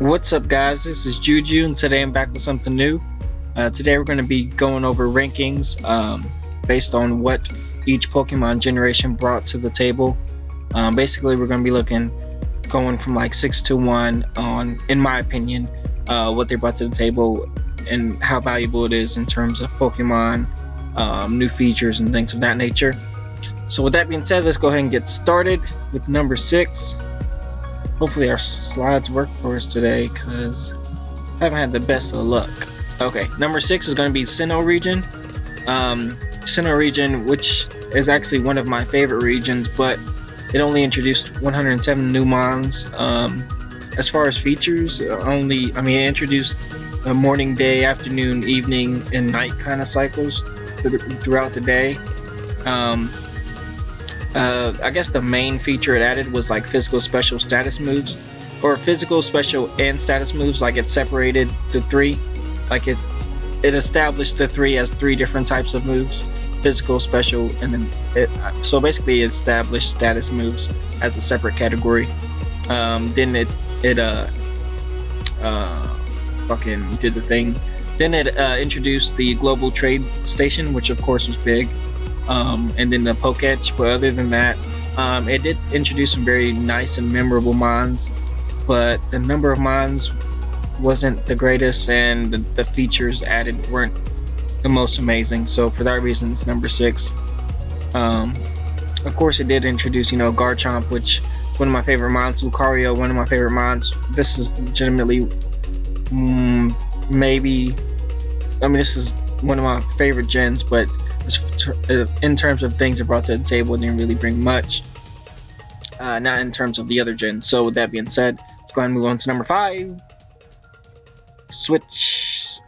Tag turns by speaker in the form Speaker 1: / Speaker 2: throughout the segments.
Speaker 1: What's up, guys? This is Juju, and today I'm back with something new. Today we're going to be going over rankings based on what each Pokemon generation brought to the table. Basically, we're going to be going from like 6 to 1 on, in my opinion, what they brought to the table and how valuable it is in terms of Pokemon, new features, and things of that nature. So with that being said, let's go ahead and get started with number 6. Hopefully our slides work for us today, because I haven't had the best of luck. Okay, number 6 is going to be Sinnoh region. Sinnoh region, which is actually one of my favorite regions, but it only introduced 107 new mons. As far as features, it introduced a morning, day, afternoon, evening, and night kind of cycles throughout the day. I guess the main feature it added was like physical, special, status moves, or physical, special, and status moves. Like it separated the three, like it established the three as 3 different types of moves: physical, special, and then so basically it established status moves as a separate category. Then it fucking did the thing. Then it introduced the global trade station, which of course was big. And then the Poketch, but other than that, it did introduce some very nice and memorable mons, but the number of mons wasn't the greatest, and the features added weren't the most amazing. So for that reason, it's number 6. Of course, it did introduce, Garchomp, which one of my favorite mons. Lucario, one of my favorite mons. This is legitimately this is one of my favorite gens, but in terms of things it brought to the table, it didn't really bring much. Not in terms of the other gens. So with that being said, let's go ahead and move on to number 5. Switch.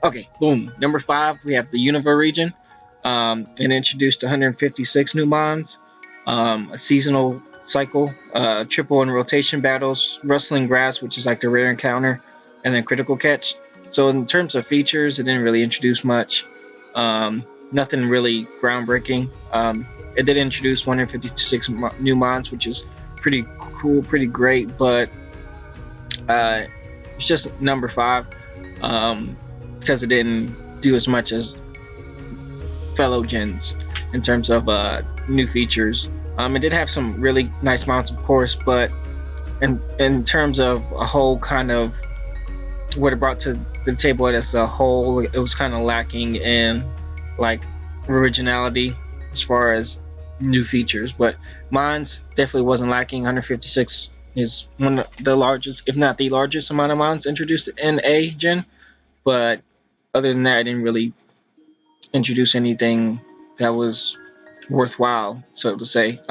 Speaker 1: Okay, boom. Number 5, we have the Unova region. It introduced 156 new mons, a seasonal cycle, triple and rotation battles, rustling grass, which is like the rare encounter, and then critical catch. So in terms of features, it didn't really introduce much. Nothing really groundbreaking. It did introduce 156 new mons, which is pretty cool, pretty great, but it's just number 5 because it didn't do as much as fellow gens in terms of new features. It did have some really nice mounts, of course, but in terms of a whole kind of what it brought to the table as a whole, it was kind of lacking in like originality as far as new features. But mons definitely wasn't lacking. 156 is one of the largest, if not the largest, amount of mons introduced in a gen. But other than that, I didn't really introduce anything that was worthwhile, so to say.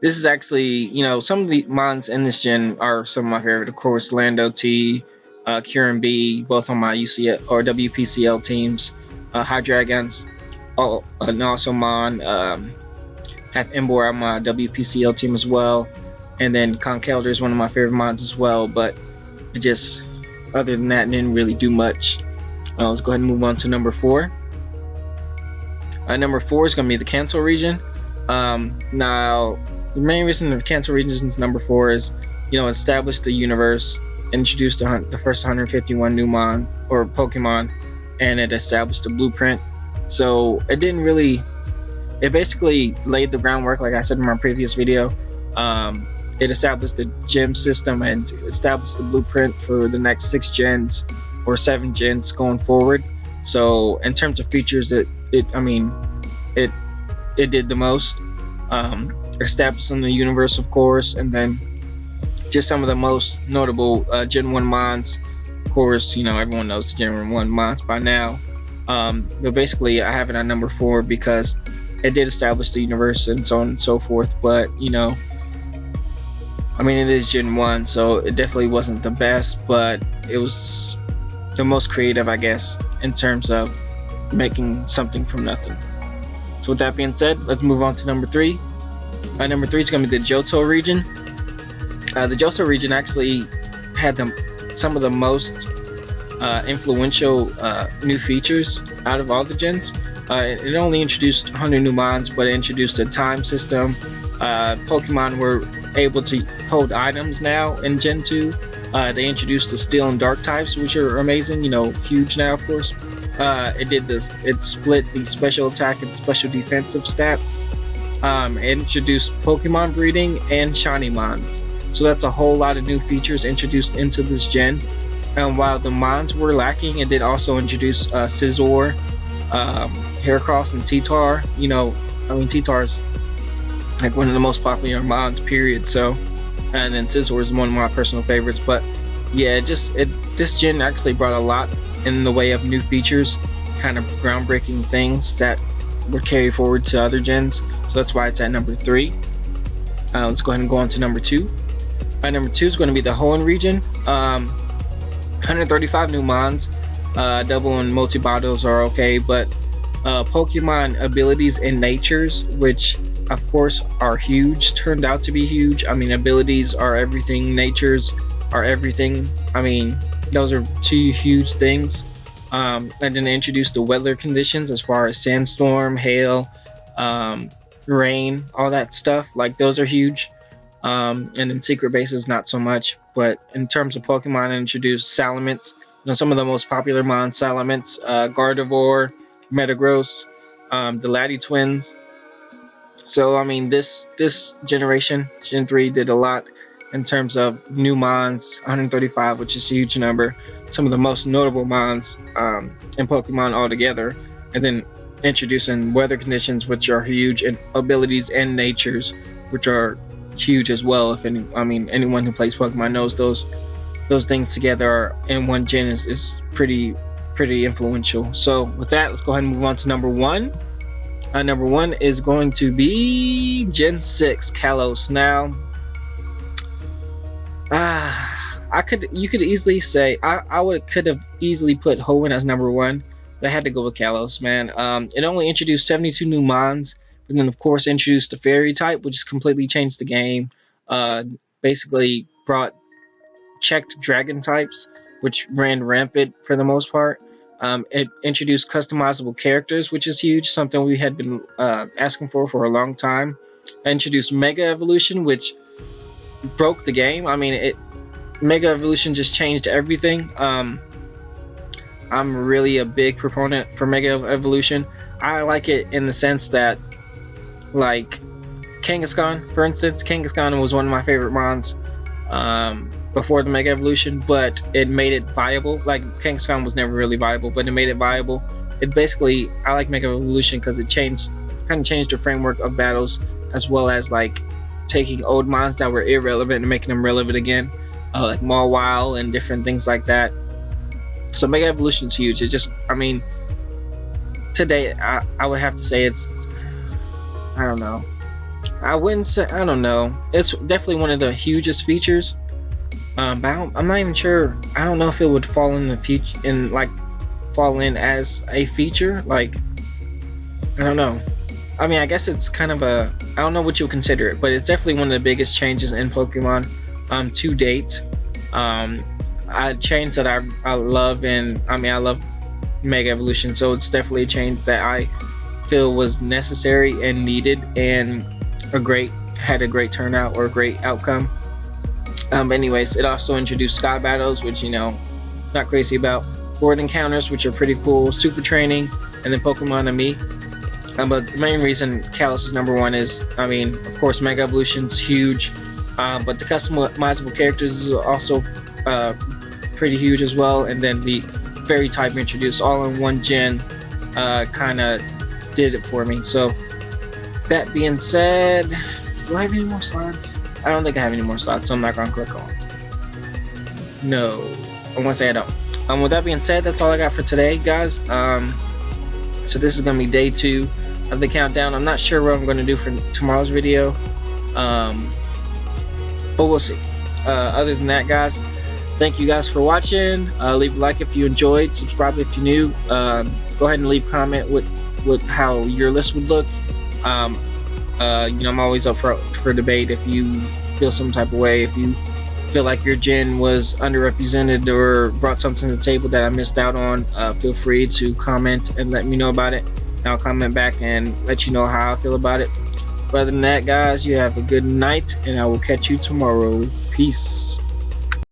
Speaker 1: This is actually, some of the mons in this gen are some of my favorite. Of course, Lando T, Kyurem B, both on my UCL or WPCL teams. Hydreigons, and also Mon. Have Emboar on my WPCL team as well. And then Conkeldurr is one of my favorite mons as well. But other than that, didn't really do much. Let's go ahead and move on to number 4. Number 4 is going to be the Kanto region. Now, the main reason the Kanto region is number 4 is, established the universe, introduced the first 151 new mon or Pokemon, and it established a blueprint. So it basically laid the groundwork, like I said in my previous video. It established the gym system and established the blueprint for the next 6 gens or 7 gens going forward. So in terms of features, it did the most. Establishing the universe, of course, and then just some of the most notable Gen 1 mons. Of course, everyone knows the Gen 1 mons by now. But basically, I have it on number 4 because it did establish the universe and so on and so forth. But, it is Gen 1, so it definitely wasn't the best, but it was the most creative, I guess, in terms of making something from nothing. So with that being said, let's move on to number 3. Number 3 is going to be the Johto region. The Johto region actually had some of the most influential new features out of all the gens. It only introduced 100 new mons, but it introduced a time system. Pokemon were able to hold items now in Gen 2. They introduced the Steel and Dark types, which are amazing. You know, huge now, of course. It did this. It split the special attack and special defensive stats. It introduced Pokemon breeding and shiny mons. So that's a whole lot of new features introduced into this gen. And while the mons were lacking, it did also introduce Scizor, Heracross, and T-Tar. You know, I mean, T-Tar is like one of the most popular mons, period. So, and then Scizor is one of my personal favorites. But yeah, this gen actually brought a lot in the way of new features, kind of groundbreaking things that would carry forward to other gens. So that's why it's at number 3. Let's go ahead and go on to number 2. Number 2 is going to be the Hoenn region. 135 new mons. Double and multi battles are okay, but Pokemon abilities and natures, which of course are huge, turned out to be huge. I mean, abilities are everything, natures are everything. I mean, those are 2 huge things. And then they introduced the weather conditions as far as sandstorm, hail, rain, all that stuff. Like, those are huge. And in secret bases, not so much. But in terms of Pokemon, I introduced Salamence. You know, some of the most popular mon Salamence, Gardevoir, Metagross, the Lati twins. So I mean, this generation, Gen 3, did a lot in terms of new mons, 135, which is a huge number. Some of the most notable mons in Pokemon altogether, and then introducing weather conditions, which are huge, and abilities and natures, which are huge as well. If anyone who plays Pokemon knows those things together in one gen is pretty influential. So with that, let's go ahead and move on to number 1. Number 1 is going to be Gen 6 Kalos. Now, you could easily say I could have easily put Hoenn as number 1, but I had to go with Kalos, man. It only introduced 72 new mons, but then of course introduced the fairy type, which has completely changed the game. Basically brought checked dragon types, which ran rampant for the most part. It introduced customizable characters, which is huge, something we had been asking for a long time. It introduced Mega Evolution, which broke the game. I mean, Mega Evolution just changed everything. I'm really a big proponent for Mega Evolution. I like it in the sense that, like, Kangaskhan, for instance. Kangaskhan was one of my favorite mons before the Mega Evolution, but it made it viable. Like, Kangaskhan was never really viable, but it made it viable. I like Mega Evolution because it kind of changed the framework of battles, as well as like taking old mons that were irrelevant and making them relevant again, like Mawile and different things like that. So Mega Evolution is huge. Today I would have to say it's, I don't know. I wouldn't say, I don't know. It's definitely one of the hugest features. But I'm not even sure. I don't know if it would fall in the future, fall in as a feature. Like, I don't know. I mean, I guess it's kind of I don't know what you'll consider it, but it's definitely one of the biggest changes in Pokemon to date. A change that I love, and I love Mega Evolution, so it's definitely a change that I feel was necessary and needed, and had a great turnout or a great outcome. Anyways, it also introduced Sky Battles, which, not crazy about. Board Encounters, which are pretty cool. Super Training, and then Pokemon Ami. But the main reason Kalos is number 1 is, of course, Mega Evolution's huge. But the customizable characters is also pretty huge as well. And then the fairy type introduced all in one gen kind of did it for me. So that being said, do I have any more slides? I don't think I have any more slides, so I'm not going to click on. No, I want to say I don't. With that being said, that's all I got for today, guys. So this is going to be day 2 of the countdown. I'm not sure what I'm going to do for tomorrow's video, but we'll see. Other than that, guys, thank you guys for watching. Leave a like if you enjoyed, subscribe if you're new. Go ahead and leave a comment with how your list would look. I'm always up for debate. If you feel some type of way, if you feel like your gen was underrepresented or brought something to the table that I missed out on, feel free to comment and let me know about it. And I'll comment back and let you know how I feel about it. Other than that, guys, you have a good night, and I will catch you tomorrow. Peace.